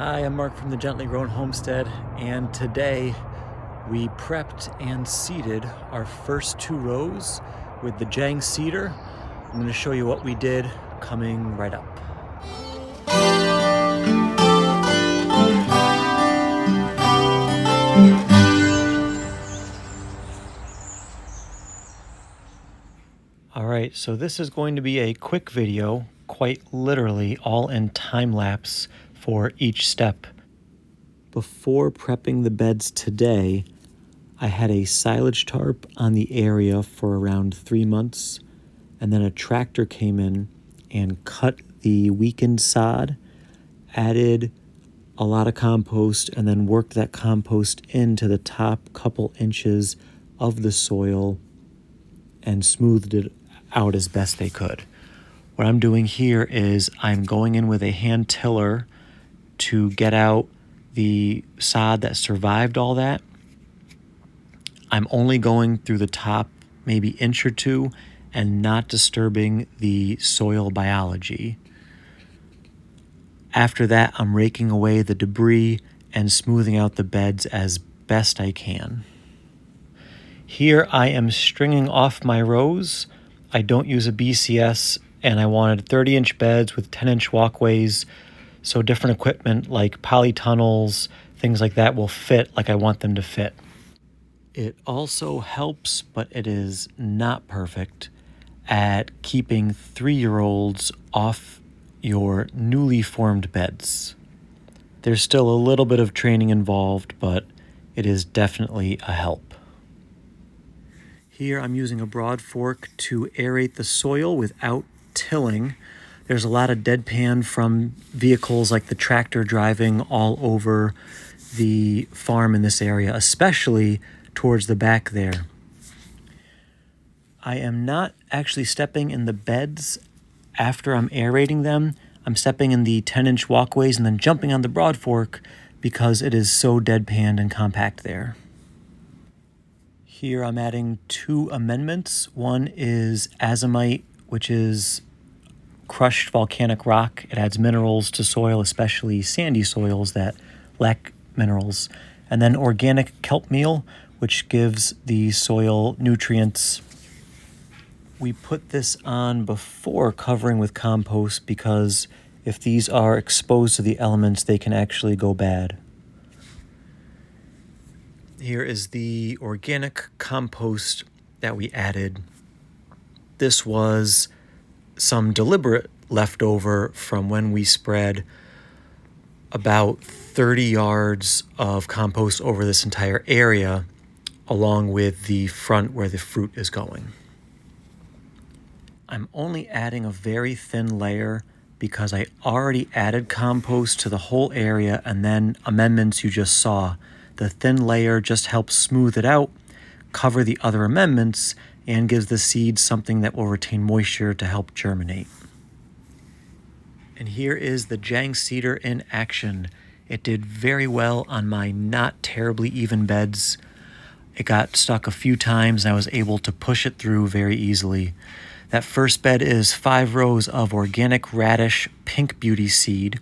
Hi, I'm Mark from the Gently Grown Homestead, and today we prepped and seeded our first 2 rows with the Jang Seeder. I'm going to show you what we did coming right up. Alright, so this is going to be a quick video, quite literally all in time lapse for each step. Before prepping the beds today, I had a silage tarp on the area for around 3 months, and then a tractor came in and cut the weakened sod, added a lot of compost, and then worked that compost into the top couple inches of the soil and smoothed it out as best they could. What I'm doing here is I'm going in with a hand tiller to get out the sod that survived all that. I'm only going through the top maybe inch or 2 and not disturbing the soil biology. After that, I'm raking away the debris and smoothing out the beds as best I can. Here I am stringing off my rows. I don't use a BCS, and I wanted 30-inch beds with 10-inch walkways, so different equipment like polytunnels, things like that will fit like I want them to fit. It also helps, but it is not perfect, at keeping 3-year-olds off your newly formed beds. There's still a little bit of training involved, but it is definitely a help. Here I'm using a broad fork to aerate the soil without tilling. There's a lot of deadpan from vehicles like the tractor driving all over the farm in this area, especially towards the back there. I am not actually stepping in the beds after I'm aerating them. I'm stepping in the 10-inch walkways and then jumping on the broad fork because it is so deadpan and compact there. Here I'm adding 2 amendments. One is azomite, which is crushed volcanic rock. It adds minerals to soil, especially sandy soils that lack minerals. And then organic kelp meal, which gives the soil nutrients. We put this on before covering with compost because if these are exposed to the elements, they can actually go bad. Here is the organic compost that we added. This was some deliberate leftover from when we spread about 30 yards of compost over this entire area, along with the front where the fruit is going. I'm only adding a very thin layer because I already added compost to the whole area and then amendments you just saw. The thin layer just helps smooth it out, cover the other amendments, and gives the seeds something that will retain moisture to help germinate. And here is the Jang Seeder in action. It did very well on my not terribly even beds. It got stuck a few times and I was able to push it through very easily. That first bed is 5 rows of organic radish pink beauty seed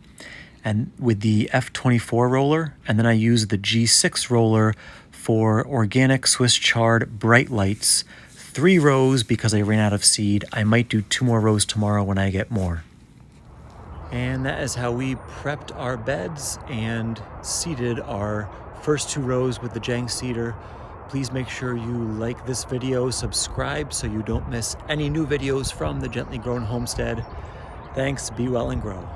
and with the F24 roller, and then I used the G6 roller for organic Swiss Chard bright lights. 3 rows because I ran out of seed. I might do 2 more rows tomorrow when I get more. And that is how we prepped our beds and seeded our first 2 rows with the Jang Seeder. Please make sure you like this video, subscribe so you don't miss any new videos from the Gently Grown Homestead. Thanks, be well and grow.